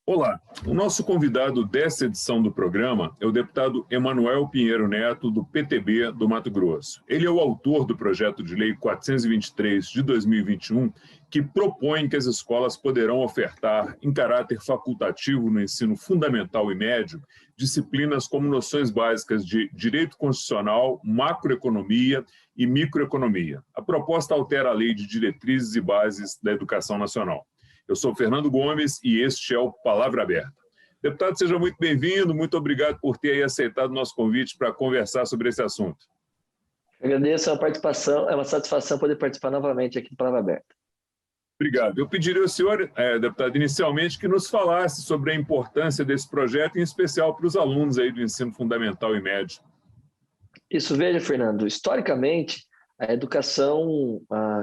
Olá, o nosso convidado desta edição do programa é o deputado Emanuel Pinheiro Neto, do PTB do Mato Grosso. Ele é o autor do projeto de lei 423 de 2021, que propõe que as escolas poderão ofertar, em caráter facultativo no ensino fundamental e médio, disciplinas como noções básicas de direito constitucional, macroeconomia e microeconomia. A proposta altera a Lei de Diretrizes e Bases da Educação Nacional. Eu sou Fernando Gomes e este é o Palavra Aberta. Deputado, seja muito bem-vindo, muito obrigado por ter aceitado o nosso convite para conversar sobre esse assunto. Eu agradeço a participação, é uma satisfação poder participar novamente aqui do Palavra Aberta. Obrigado. Eu pediria ao senhor, deputado, inicialmente, que nos falasse sobre a importância desse projeto, em especial para os alunos aí do ensino fundamental e médio. Isso, veja, Fernando, historicamente, a educação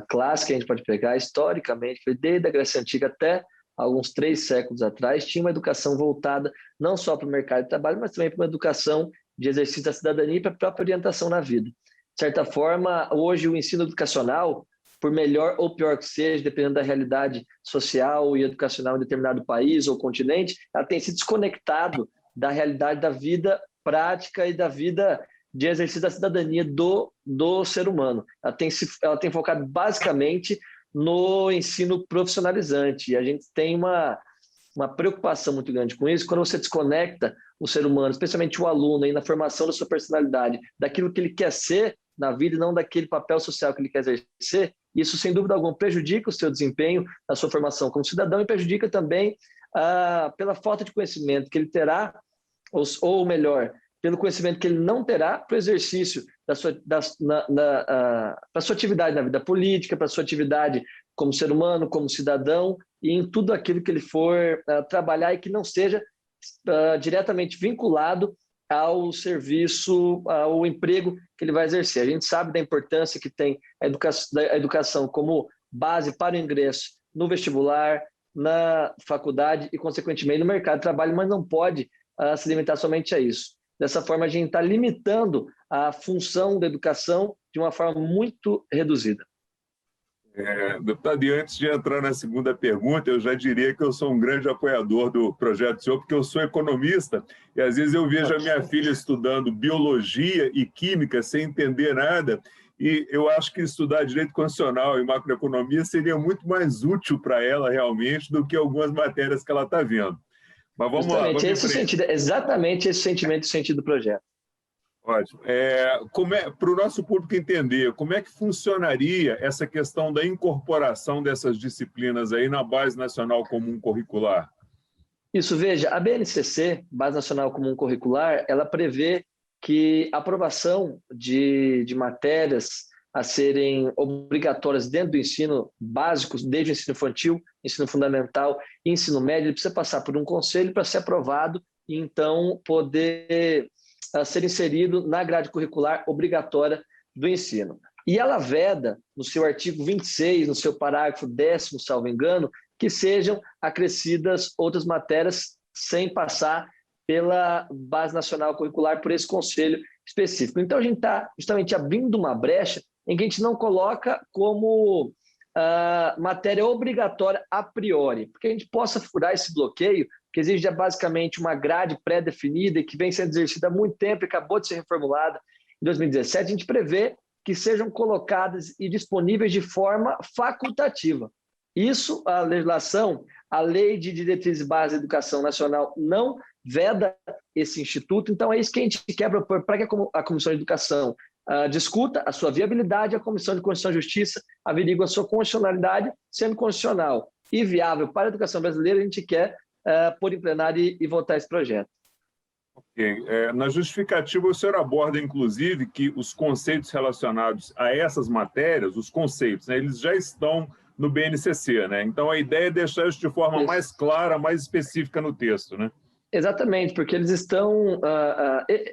clássica, a gente pode pegar, historicamente, desde a Grécia Antiga até alguns 3 séculos atrás, tinha uma educação voltada não só para o mercado de trabalho, mas também para uma educação de exercício da cidadania e para a própria orientação na vida. De certa forma, hoje o ensino educacional, por melhor ou pior que seja, dependendo da realidade social e educacional em determinado país ou continente, ela tem se desconectado da realidade da vida prática e da vida de exercício da cidadania do ser humano. Ela tem focado basicamente no ensino profissionalizante, e a gente tem uma preocupação muito grande com isso, quando você desconecta o ser humano, especialmente o aluno, aí na formação da sua personalidade, daquilo que ele quer ser na vida e não daquele papel social que ele quer exercer, isso, sem dúvida alguma, prejudica o seu desempenho, a sua formação como cidadão, e prejudica também pela falta de conhecimento que ele terá, ou melhor, pelo conhecimento que ele não terá para o exercício para a sua atividade na vida política, para a sua atividade como ser humano, como cidadão, e em tudo aquilo que ele for trabalhar e que não seja diretamente vinculado ao serviço, ao emprego que ele vai exercer. A gente sabe da importância que tem a educação como base para o ingresso no vestibular, na faculdade e, consequentemente, no mercado de trabalho, mas não pode se limitar somente a isso. Dessa forma, a gente está limitando a função da educação de uma forma muito reduzida. Deputado, e antes de entrar na segunda pergunta, eu já diria que eu sou um grande apoiador do projeto do senhor, porque eu sou economista e às vezes eu vejo a minha filha estudando biologia e química sem entender nada, e eu acho que estudar direito constitucional e macroeconomia seria muito mais útil para ela realmente do que algumas matérias que ela está vendo. Mas vamos lá. Vamos Exatamente esse sentimento e sentido do projeto. Ótimo. Para o nosso público entender, como é que funcionaria essa questão da incorporação dessas disciplinas aí na Base Nacional Comum Curricular? Isso, veja, a BNCC, Base Nacional Comum Curricular, ela prevê que a aprovação de matérias a serem obrigatórias dentro do ensino básico, desde o ensino infantil, ensino fundamental e ensino médio, ele precisa passar por um conselho para ser aprovado e então poder ser inserido na grade curricular obrigatória do ensino. E ela veda, no seu artigo 26, no seu parágrafo 10º, salvo engano, que sejam acrescidas outras matérias sem passar pela Base Nacional Curricular, por esse conselho específico. Então, a gente está justamente abrindo uma brecha em que a gente não coloca como matéria obrigatória a priori, porque a gente possa furar esse bloqueio, que exige basicamente uma grade pré-definida e que vem sendo exercida há muito tempo e acabou de ser reformulada em 2017, a gente prevê que sejam colocadas e disponíveis de forma facultativa. Isso, a legislação, a Lei de Diretrizes e Bases da Educação Nacional não veda esse instituto, então é isso que a gente quer propor para que a Comissão de Educação discuta a sua viabilidade, a Comissão de Constituição e Justiça averigua a sua constitucionalidade, sendo constitucional e viável para a educação brasileira, a gente quer pôr em plenário e votar esse projeto. Ok. Na justificativa, o senhor aborda, inclusive, que os conceitos relacionados a essas matérias, os conceitos, né, eles já estão no BNCC, né? Então, a ideia é deixar isso de forma mais clara, mais específica no texto, né? Exatamente, porque eles estão...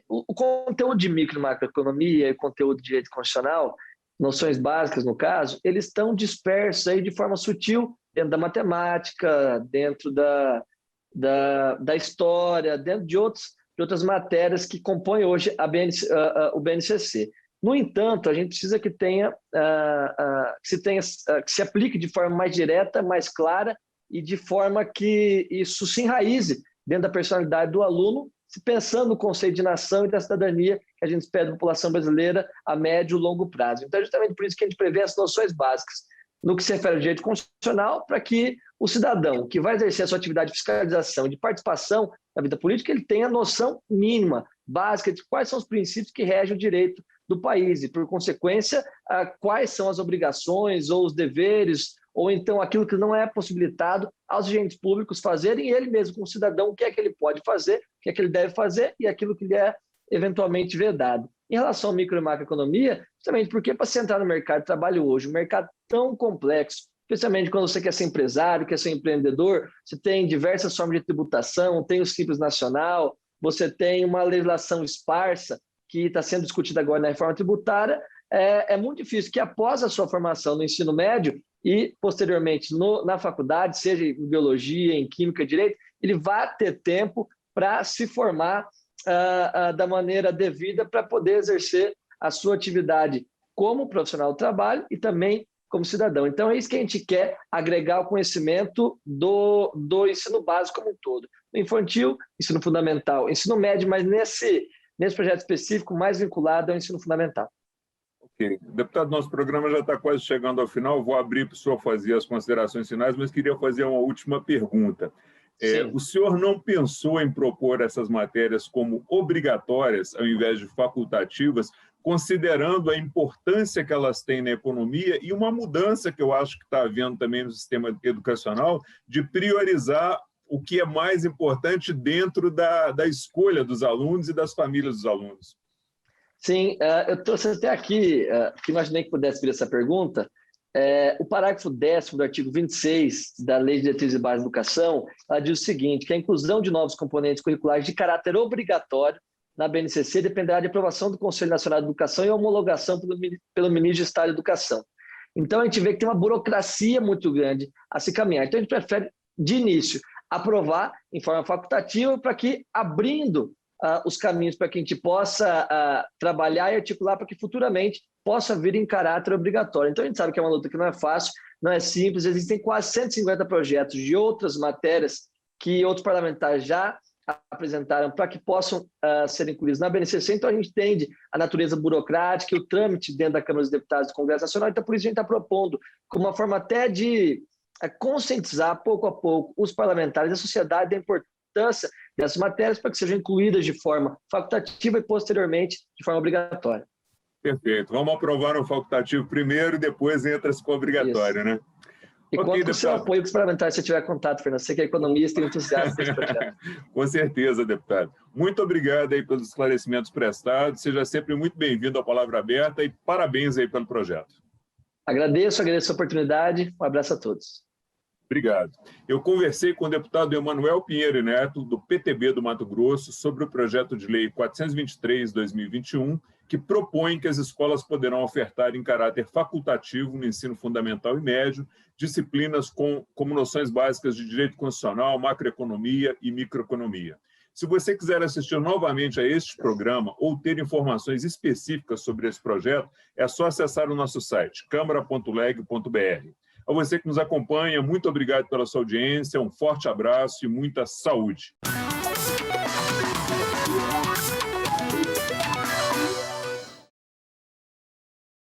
o conteúdo de micro e macroeconomia e o conteúdo de direito constitucional, noções básicas no caso, eles estão dispersos aí de forma sutil dentro da matemática, dentro da história, dentro de outras matérias que compõem hoje o BNCC. No entanto, a gente precisa que se aplique de forma mais direta, mais clara e de forma que isso se enraize dentro da personalidade do aluno, pensando no conceito de nação e da cidadania que a gente espera da população brasileira a médio e longo prazo. Então, é justamente por isso que a gente prevê as noções básicas no que se refere ao direito constitucional, para que o cidadão que vai exercer a sua atividade de fiscalização e de participação na vida política, ele tenha a noção mínima, básica, de quais são os princípios que regem o direito do país e, por consequência, quais são as obrigações ou os deveres, ou então aquilo que não é possibilitado aos agentes públicos fazerem, e ele mesmo, como cidadão, o que é que ele pode fazer, o que é que ele deve fazer e aquilo que lhe é eventualmente vedado. Em relação à micro e macroeconomia, justamente porque para você entrar no mercado de trabalho hoje, um mercado tão complexo, especialmente quando você quer ser empresário, quer ser empreendedor, você tem diversas formas de tributação, tem o Simples Nacional, você tem uma legislação esparsa que está sendo discutida agora na reforma tributária. É muito difícil que após a sua formação no ensino médio e posteriormente na faculdade, seja em biologia, em química, direito, ele vá ter tempo para se formar da maneira devida para poder exercer a sua atividade como profissional do trabalho e também como cidadão. Então, é isso que a gente quer, agregar o conhecimento do ensino básico como um todo. No infantil, ensino fundamental, ensino médio, mas nesse projeto específico, mais vinculado ao ensino fundamental. Ok. Deputado, nosso programa já está quase chegando ao final. Vou abrir para o senhor fazer as considerações finais, mas queria fazer uma última pergunta. O senhor não pensou em propor essas matérias como obrigatórias, ao invés de facultativas, considerando a importância que elas têm na economia e uma mudança que eu acho que está havendo também no sistema educacional, de priorizar o que é mais importante dentro da escolha dos alunos e das famílias dos alunos? Sim, eu trouxe até aqui, que imaginei que pudesse vir essa pergunta, o parágrafo 10º do artigo 26 da Lei de Diretrizes e Bases da Educação, ela diz o seguinte, que a inclusão de novos componentes curriculares de caráter obrigatório na BNCC dependerá de aprovação do Conselho Nacional de Educação e homologação pelo Ministro do Estado de Educação. Então, a gente vê que tem uma burocracia muito grande a se caminhar. Então, a gente prefere, de início, aprovar em forma facultativa para que, abrindo os caminhos para que a gente possa trabalhar e articular para que futuramente possa vir em caráter obrigatório. Então, a gente sabe que é uma luta que não é fácil, não é simples, existem quase 150 projetos de outras matérias que outros parlamentares já apresentaram para que possam ser incluídos na BNCC. Então, a gente entende a natureza burocrática e o trâmite dentro da Câmara dos Deputados do Congresso Nacional, então por isso a gente está propondo, como uma forma até de conscientizar pouco a pouco os parlamentares e a sociedade da importância dessas matérias para que sejam incluídas de forma facultativa e posteriormente de forma obrigatória. Perfeito. Vamos aprovar no facultativo primeiro e depois entra-se com o obrigatório, né? E conta com o seu apoio com os parlamentares, se tiver contato, Fernando. Você que é economista e entusiasta desse projeto. Com certeza, deputado. Muito obrigado aí pelos esclarecimentos prestados. Seja sempre muito bem-vindo à Palavra Aberta e parabéns aí pelo projeto. Agradeço a oportunidade. Um abraço a todos. Obrigado. Eu conversei com o deputado Emanuel Pinheiro Neto, do PTB do Mato Grosso, sobre o projeto de lei 423/2021, que propõe que as escolas poderão ofertar em caráter facultativo no ensino fundamental e médio disciplinas como noções básicas de direito constitucional, macroeconomia e microeconomia. Se você quiser assistir novamente a este programa ou ter informações específicas sobre esse projeto, é só acessar o nosso site, câmara.leg.br. A você que nos acompanha, muito obrigado pela sua audiência, um forte abraço e muita saúde.